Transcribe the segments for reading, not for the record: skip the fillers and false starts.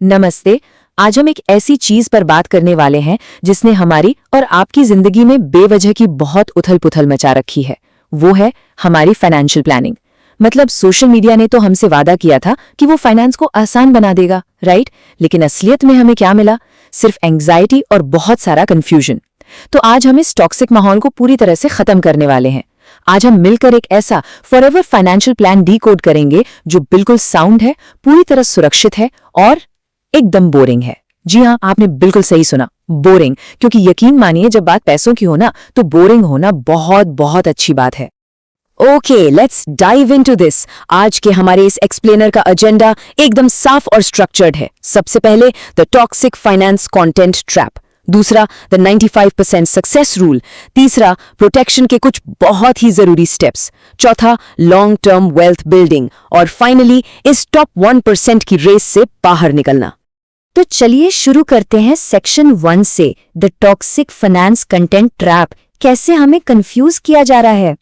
नमस्ते। आज हम एक ऐसी चीज पर बात करने वाले हैं जिसने हमारी और आपकी जिंदगी में बेवजह की बहुत उथल-पुथल मचा रखी है। वो है हमारी फाइनेंशियल प्लानिंग। मतलब सोशल मीडिया ने तो हमसे वादा किया था कि वो फाइनेंस को आसान बना देगा, राइट? लेकिन असलियत में हमें क्या मिला? सिर्फ एंग्जाइटी और बहुत सारा कंफ्यूजन। तो आज हम इस टॉक्सिक माहौल को पूरी तरह से खत्म करने वाले हैं। आज हम मिलकर एक ऐसा फॉरएवर फाइनेंशियल प्लान डीकोड करेंगे जो बिल्कुल साउंड है, पूरी तरह सुरक्षित है और एकदम बोरिंग है। जी हाँ, आपने बिल्कुल सही सुना, बोरिंग। क्योंकि यकीन मानिए, जब बात पैसों की हो ना, तो बोरिंग होना बहुत बहुत अच्छी बात है। Okay, let's dive into this. आज के हमारे इस एक्सप्लेनर का एजेंडा एकदम साफ और स्ट्रक्चर्ड है। सबसे पहले the toxic finance content trap, दूसरा द 95% सक्सेस रूल, तीसरा प्रोटेक्शन के कुछ बहुत ही जरूरी स्टेप्स, चौथा लॉन्ग टर्म वेल्थ बिल्डिंग और फाइनली इस टॉप 1% की रेस से बाहर निकलना। तो चलिए शुरू करते हैं सेक्शन 1 से, the toxic finance content trap. कैसे हमें कंफ्यूज किया जा रहा है।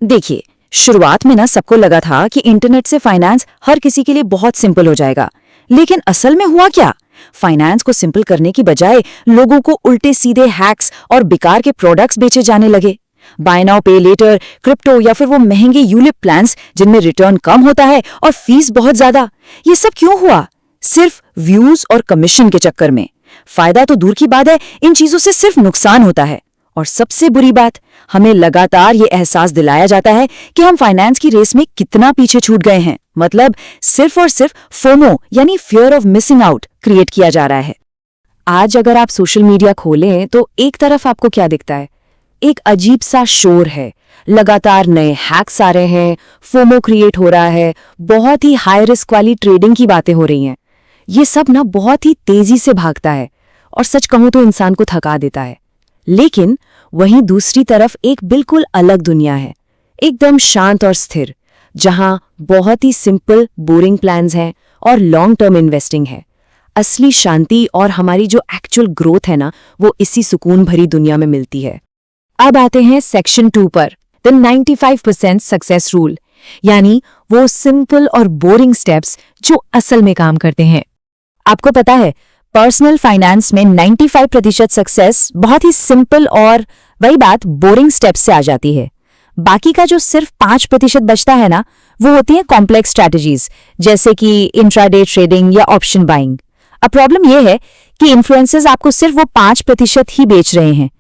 देखिए, शुरुआत में ना सबको लगा था कि इंटरनेट से फाइनेंस हर किसी के लिए बहुत सिंपल हो जाएगा, लेकिन असल में हुआ क्या? फाइनेंस को सिंपल करने की बजाय लोगों को उल्टे सीधे हैक्स और बेकार के प्रोडक्ट्स बेचे जाने लगे। बाय नाउ पे लेटर, क्रिप्टो या फिर वो महंगे यूलिप प्लान्स जिनमें रिटर्न कम होता है और फीस बहुत ज्यादा। ये सब क्यों हुआ? सिर्फ व्यूज और कमीशन के चक्कर में। फायदा तो दूर की बात है, इन चीजों से सिर्फ नुकसान होता है। और सबसे बुरी बात, हमें लगातार ये एहसास दिलाया जाता है कि हम फाइनेंस की रेस में कितना पीछे छूट गए हैं। मतलब सिर्फ और सिर्फ फोमो यानी fear of missing out create किया जा रहा है। आज अगर आप सोशल मीडिया खोलें तो एक तरफ आपको क्या दिखता है? एक अजीब सा शोर है। लगातार नए हैक्स आ रहे हैं, फोमो क्रिएट हो रहा है, बहुत ही हाई रिस्क वाली ट्रेडिंग की बातें हो रही हैं। ये सब ना बहुत ही तेजी से भागता है और सच कहूं तो इंसान को थका देता है। लेकिन वहीं दूसरी तरफ एक बिल्कुल अलग दुनिया है, एकदम शांत और स्थिर, जहां बहुत ही सिंपल बोरिंग प्लान्स हैं और लॉन्ग टर्म इन्वेस्टिंग है। असली शांति और हमारी जो एक्चुअल ग्रोथ है ना, वो इसी सुकून भरी दुनिया में मिलती है। अब आते हैं सेक्शन 2 पर, द 95% सक्सेस रूल, यानी वो सिंपल और बोरिंग स्टेप्स जो असल में काम करते हैं। आपको पता है, पर्सनल फाइनेंस में 95% सक्सेस बहुत ही सिंपल और वही बात बोरिंग स्टेप्स से आ जाती है। बाकी का जो सिर्फ 5% बचता है ना, वो होती है कॉम्प्लेक्स स्ट्रैटेजीज, जैसे कि इंट्राडे ट्रेडिंग या ऑप्शन बाइंग। अब प्रॉब्लम यह है कि इन्फ्लुएंसर्स आपको सिर्फ वो 5% ही बेच रहे हैं।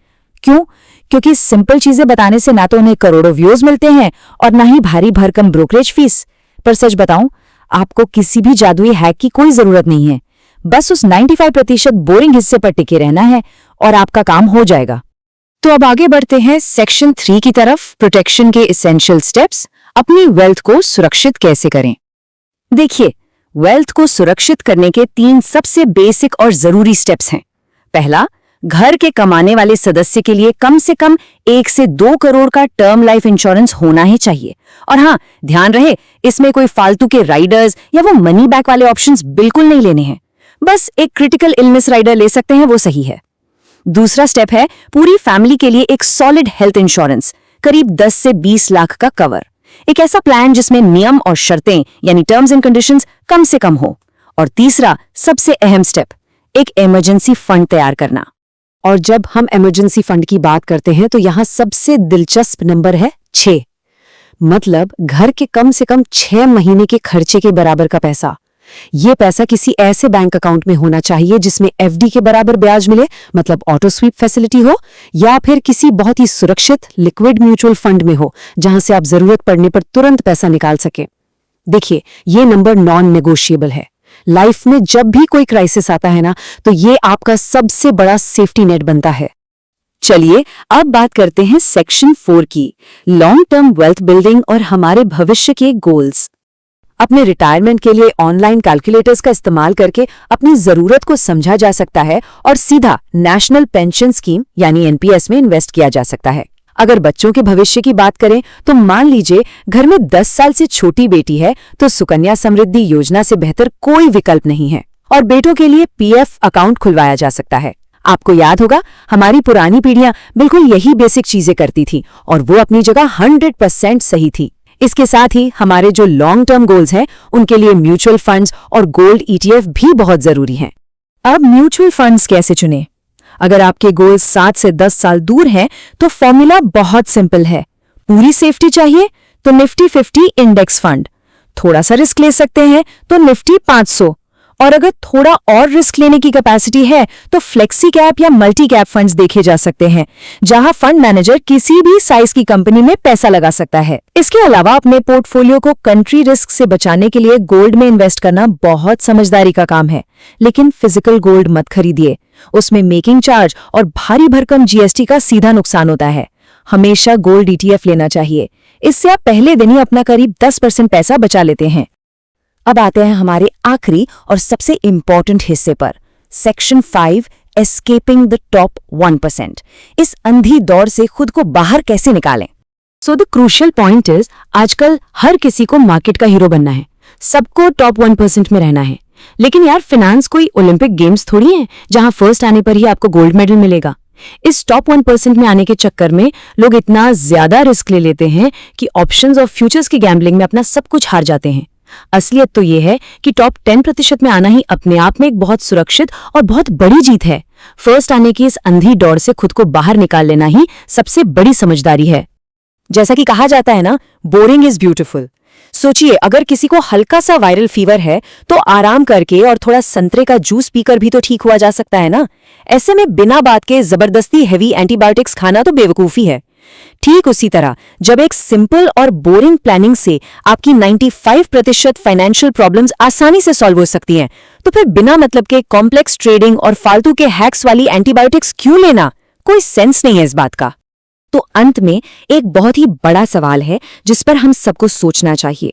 क्यों? क्योंकि सिंपल चीजें बताने से ना तो उन्हें करोड़ों व्यूज मिलते हैं और ना ही भारी भरकम ब्रोकरेज फीस। पर सच बताऊं, आपको किसी भी जादुई हैक की कोई जरूरत नहीं है। बस उस 95% बोरिंग हिस्से पर टिके रहना है और आपका काम हो जाएगा। तो अब आगे बढ़ते हैं सेक्शन 3 की तरफ, प्रोटेक्शन के एसेंशियल स्टेप्स। अपनी वेल्थ को सुरक्षित कैसे करें। देखिए, वेल्थ को सुरक्षित करने के 3 सबसे बेसिक और जरूरी स्टेप्स हैं। पहला, घर के कमाने वाले सदस्य के लिए कम से कम 1 से 2 करोड़ का टर्म लाइफ इंश्योरेंस होना ही चाहिए। और हाँ, ध्यान रहे, इसमें कोई फालतू के राइडर्स या वो मनी बैक वाले ऑप्शंस बिल्कुल नहीं लेने हैं। बस एक क्रिटिकल इलनेस राइडर ले सकते हैं, वो सही है। दूसरा स्टेप है पूरी फैमिली के लिए एक सॉलिड हेल्थ इंश्योरेंस, करीब 10 से 20 लाख का कवर। एक ऐसा प्लान जिसमें नियम और शर्तें यानी टर्म्स एंड कंडीशंस कम से कम हो। और तीसरा सबसे अहम स्टेप, एक इमरजेंसी फंड तैयार करना। और जब हम इमरजेंसी फंड की बात करते हैं तो यहां सबसे दिलचस्प नंबर है 6। मतलब घर के कम से कम 6 महीने के खर्चे के बराबर का पैसा। ये पैसा किसी ऐसे बैंक अकाउंट में होना चाहिए जिसमें एफडी के बराबर ब्याज मिले, मतलब ऑटो स्वीप फैसिलिटी हो, या फिर किसी बहुत ही सुरक्षित लिक्विड म्यूचुअल फंड में हो जहां से आप जरूरत पड़ने पर तुरंत पैसा निकाल सके। देखिए, ये नंबर नॉन नेगोशिएबल है। लाइफ में जब भी कोई क्राइसिस आता है ना, तो ये आपका सबसे बड़ा सेफ्टी नेट बनता है। चलिए अब बात करते हैं सेक्शन 4 की, लॉन्ग टर्म वेल्थ बिल्डिंग और हमारे भविष्य के गोल्स। अपने रिटायरमेंट के लिए ऑनलाइन कैलकुलेटर्स का इस्तेमाल करके अपनी जरूरत को समझा जा सकता है और सीधा नेशनल पेंशन स्कीम यानी एनपीएस में इन्वेस्ट किया जा सकता है। अगर बच्चों के भविष्य की बात करें तो मान लीजिए घर में 10 साल से छोटी बेटी है, तो सुकन्या समृद्धि योजना से बेहतर कोई विकल्प नहीं है। और बेटों के लिए पीएफ अकाउंट खुलवाया जा सकता है। आपको याद होगा, हमारी पुरानी पीढ़ियां बिल्कुल यही बेसिक चीजें करती थी और वो अपनी जगह 100% सही थी। इसके साथ ही हमारे जो लॉन्ग टर्म गोल्स हैं उनके लिए म्यूचुअल फंड्स और गोल्ड ETF भी बहुत जरूरी हैं। अब म्यूचुअल फंड्स कैसे चुनें? अगर आपके गोल्स 7 से 10 साल दूर हैं तो फॉर्मूला बहुत सिंपल है। पूरी सेफ्टी चाहिए तो निफ्टी 50 इंडेक्स फंड, थोड़ा सा रिस्क ले सकते हैं तो निफ्टी 500, और अगर थोड़ा और रिस्क लेने की कैपेसिटी है तो फ्लेक्सी कैप या मल्टी कैप फंड्स देखे जा सकते हैं, जहां फंड मैनेजर किसी भी साइज की कंपनी में पैसा लगा सकता है। इसके अलावा अपने पोर्टफोलियो को कंट्री रिस्क से बचाने के लिए गोल्ड में इन्वेस्ट करना बहुत समझदारी का काम है, लेकिन फिजिकल गोल्ड मत खरीदिए। उसमें मेकिंग चार्ज और भारी भरकम GST का सीधा नुकसान होता है। हमेशा गोल्ड ETF लेना चाहिए, इससे आप पहले दिन ही अपना करीब 10% पैसा बचा लेते हैं। अब आते हैं हमारे आखिरी और सबसे इंपॉर्टेंट हिस्से पर, सेक्शन 5, एस्केपिंग द टॉप 1%। इस अंधी दौड़ से खुद को बाहर कैसे निकालें? So the crucial point is, आजकल हर किसी को मार्केट का हीरो बनना है, सबको टॉप 1% में रहना है। लेकिन यार, फाइनेंस कोई ओलंपिक गेम्स थोड़ी है जहां फर्स्ट आने पर ही आपको गोल्ड मेडल मिलेगा। इस टॉप 1% में आने के चक्कर में लोग इतना ज्यादा रिस्क ले लेते हैं कि ऑप्शंस और फ्यूचर्स की गैम्बलिंग में अपना सब कुछ हार जाते हैं। असलियत तो यह है कि टॉप 10% में आना ही अपने आप में एक बहुत सुरक्षित और बहुत बड़ी जीत है। फर्स्ट आने की इस अंधी दौड़ से खुद को बाहर निकाल लेना ही सबसे बड़ी समझदारी है। जैसा कि कहा जाता है ना, बोरिंग इज ब्यूटीफुल। सोचिए, अगर किसी को हल्का सा वायरल फीवर है तो आराम करके और थोड़ा संतरे का जूस पीकर भी तो ठीक हुआ जा सकता है ना। ऐसे में बिना बात के जबरदस्ती हेवी एंटीबायोटिक्स खाना तो बेवकूफी है। ठीक उसी तरह, जब एक सिंपल और बोरिंग प्लानिंग से आपकी 95% फाइनेंशियल प्रॉब्लम्स आसानी से सॉल्व हो सकती हैं, तो फिर बिना मतलब के कॉम्प्लेक्स ट्रेडिंग और फालतू के हैक्स वाली एंटीबायोटिक्स क्यों लेना? कोई सेंस नहीं है इस बात का। तो अंत में एक बहुत ही बड़ा सवाल है जिस पर हम सबको सोचना चाहिए।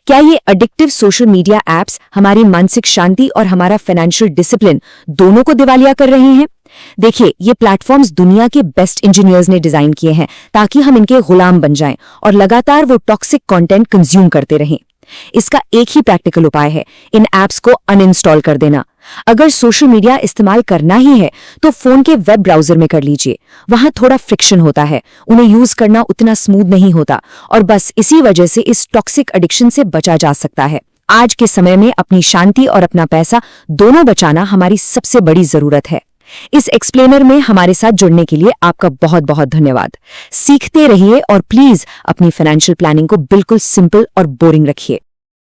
क्या ये एडिक्टिव सोशल मीडिया एप्स हमारी मानसिक शांति और हमारा फाइनेंशियल डिसिप्लिन दोनों को दिवालिया कर रहे हैं? देखिए, ये प्लेटफॉर्म्स दुनिया के बेस्ट इंजीनियर्स ने डिजाइन किए हैं ताकि हम इनके गुलाम बन जाएं और लगातार वो टॉक्सिक कंटेंट कंज्यूम करते रहें। इसका एक ही प्रैक्टिकल उपाय है, इन एप्स को अनइंस्टॉल कर देना। अगर सोशल मीडिया इस्तेमाल करना ही है तो फोन के वेब ब्राउजर में कर लीजिए। वहां थोड़ा फ्रिक्शन होता है, उन्हें यूज करना उतना स्मूथ नहीं होता, और बस इसी वजह से इस टॉक्सिक एडिक्शन से बचा जा सकता है। आज के समय में अपनी शांति और अपना पैसा दोनों बचाना हमारी सबसे बड़ी जरूरत है। इस एक्सप्लेनर में हमारे साथ जुड़ने के लिए आपका बहुत बहुत धन्यवाद। सीखते रहिए और प्लीज अपनी फाइनेंशियल प्लानिंग को बिल्कुल सिंपल और बोरिंग रखिए।